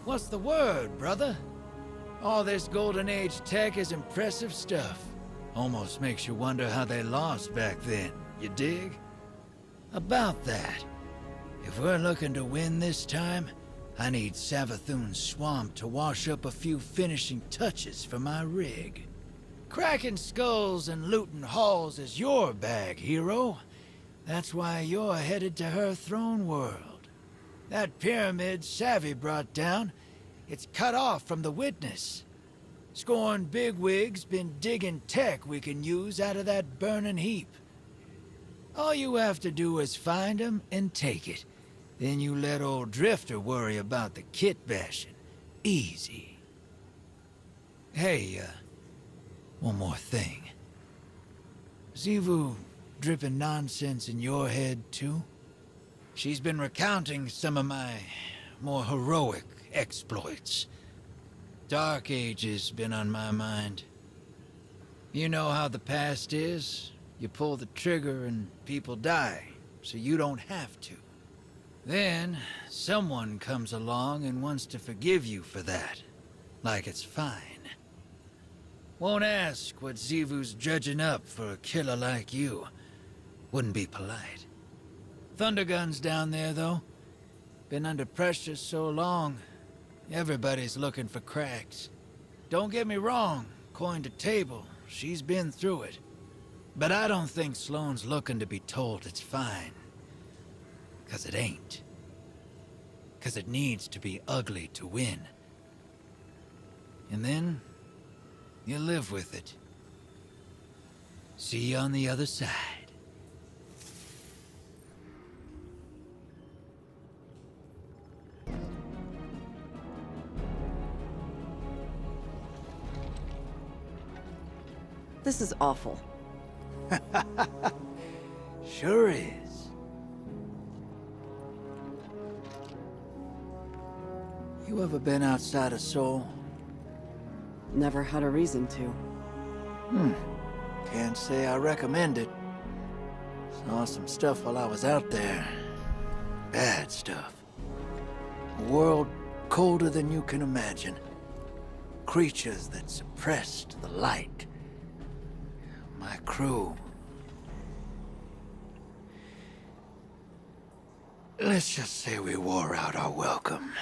What's the word, brother? All this Golden Age tech is impressive stuff. Almost makes you wonder how they lost back then, you dig? About that, if we're looking to win this time, I need Savathun's swamp to wash up a few finishing touches for my rig. Cracking skulls and looting halls is your bag, hero. That's why you're headed to her throne world. That pyramid Savvy brought down, it's cut off from the witness. Scorn bigwigs been digging tech we can use out of that burning heap. All you have to do is find 'em and take it. Then you let old Drifter worry about the kit bashing. Easy. Hey, one more thing. Xivu dripping nonsense in your head, too? She's been recounting some of my more heroic exploits. Dark Age's been on my mind. You know how the past is. You pull the trigger and people die, so you don't have to. Then, someone comes along and wants to forgive you for that, like it's fine. Won't ask what Xivu's dredging up for a killer like you. Wouldn't be polite. Thundergun's down there, though. Been under pressure so long, everybody's looking for cracks. Don't get me wrong, coin to table, she's been through it. But I don't think Sloane's looking to be told it's fine. 'Cause it ain't. 'Cause it needs to be ugly to win. And then, you live with it. See you on the other side. This is awful. Sure is. You ever been outside of Seoul? Never had a reason to. Can't say I recommend it. Saw some stuff while I was out there. Bad stuff. A world colder than you can imagine. Creatures that suppressed the light. My crew. Let's just say we wore out our welcome.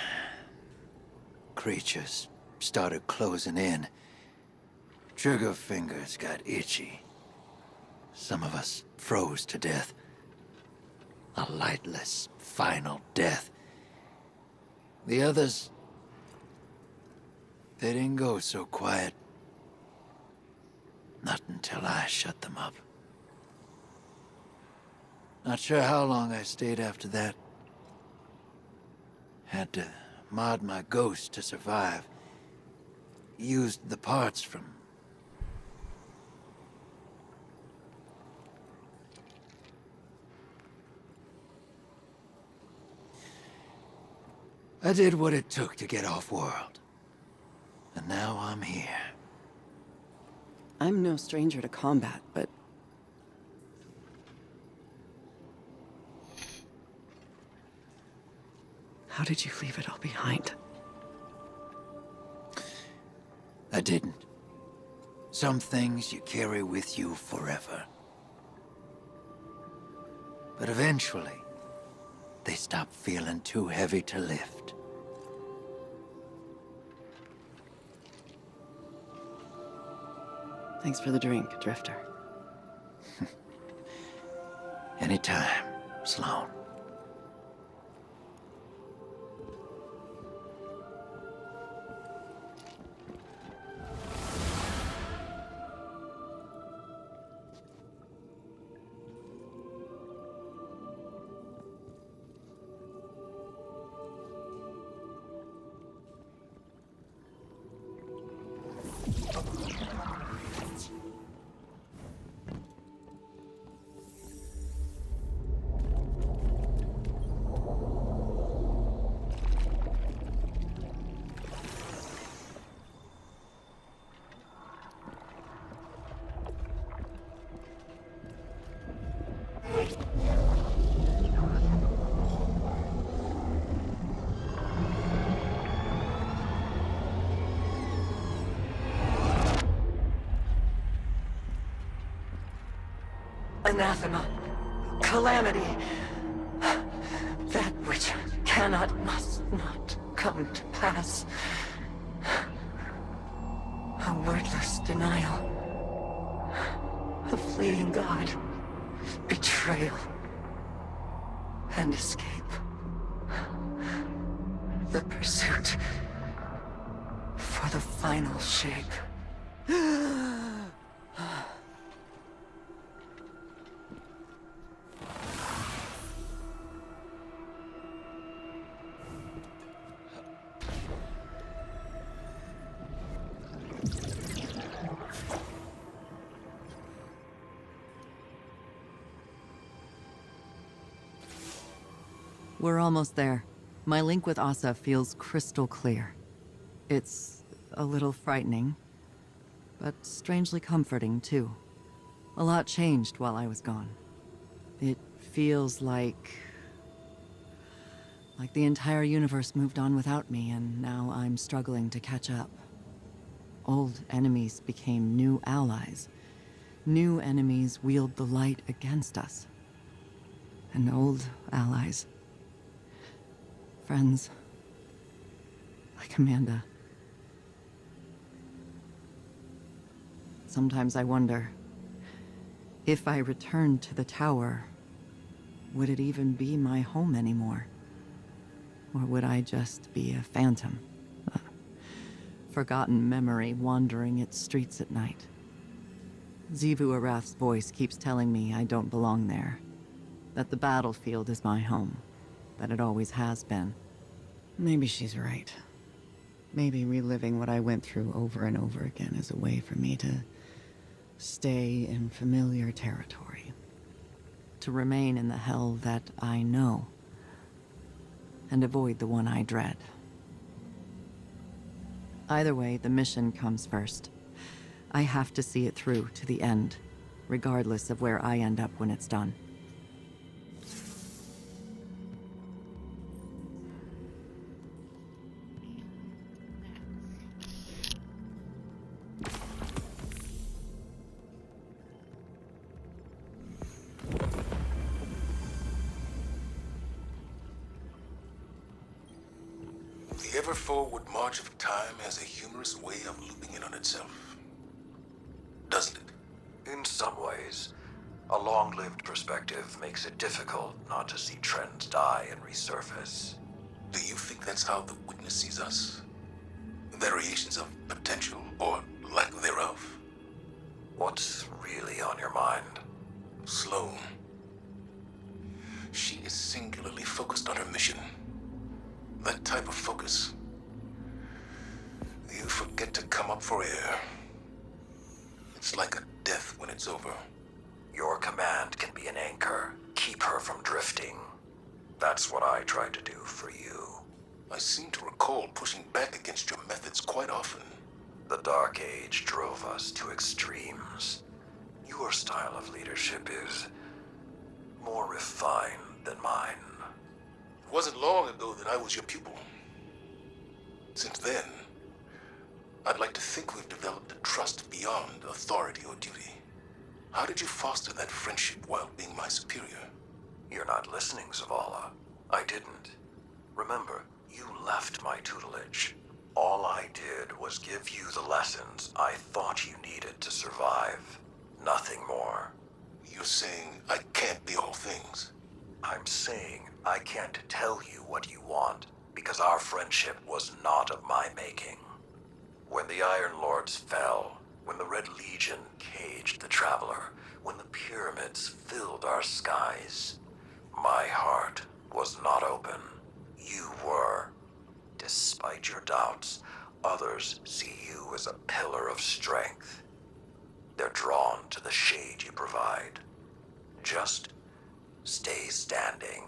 Creatures started closing in. Trigger fingers got itchy. Some of us froze to death. A lightless, final death. The others, they didn't go so quiet. Not until I shut them up. Not sure how long I stayed after that. Had to mod my ghost to survive. Used the parts from... I did what it took to get off-world. And now I'm here. I'm no stranger to combat, but... How did you leave it all behind? I didn't. Some things you carry with you forever. But eventually, they stop feeling too heavy to lift. Thanks for the drink, Drifter. Anytime, Sloane. anathema, calamity, that which cannot, must not come to pass. A wordless denial, a fleeing God, betrayal, and escape. The pursuit for the final shape. We're almost there. My link with Asa feels crystal clear. It's a little frightening, but strangely comforting, too. A lot changed while I was gone. It feels like the entire universe moved on without me, and now I'm struggling to catch up. Old enemies became new allies. New enemies wield the light against us. And old allies, friends, like Amanda. Sometimes I wonder, if I returned to the tower, would it even be my home anymore? Or would I just be a phantom? A forgotten memory wandering its streets at night? Xivu Arath's voice keeps telling me I don't belong there. That the battlefield is my home. That it always has been. Maybe she's right. Maybe reliving what I went through over and over again is a way for me to stay in familiar territory. To remain in the hell that I know. And avoid the one I dread. Either way, the mission comes first. I have to see it through to the end, regardless of where I end up when it's done. The ever-forward march of time has a humorous way of looping in on itself. Doesn't it? In some ways, a long-lived perspective makes it difficult not to see trends die and resurface. Do you think that's how the witness sees us? Variations of potential, or lack thereof? What's really on your mind? Sloane. She is singularly focused on her mission. That type of focus. You forget to come up for air. It's like a death when it's over. Your command can be an anchor. Keep her from drifting. That's what I tried to do for you. I seem to recall pushing back against your methods quite often. The Dark Age drove us to extremes. Your style of leadership is more refined than mine. It wasn't long ago that I was your pupil. Since then, I'd like to think we've developed a trust beyond authority or duty. How did you foster that friendship while being my superior? You're not listening, Zavala. I didn't. Remember, you left my tutelage. All I did was give you the lessons I thought you needed to survive. Nothing more. You're saying I can't be all things? I'm saying I can't tell you what you want, because our friendship was not of my making. When the Iron Lords fell, when the Red Legion caged the Traveler, when the pyramids filled our skies, my heart was not open. You were. Despite your doubts, others see you as a pillar of strength. They're drawn to the shade you provide. Just stay standing.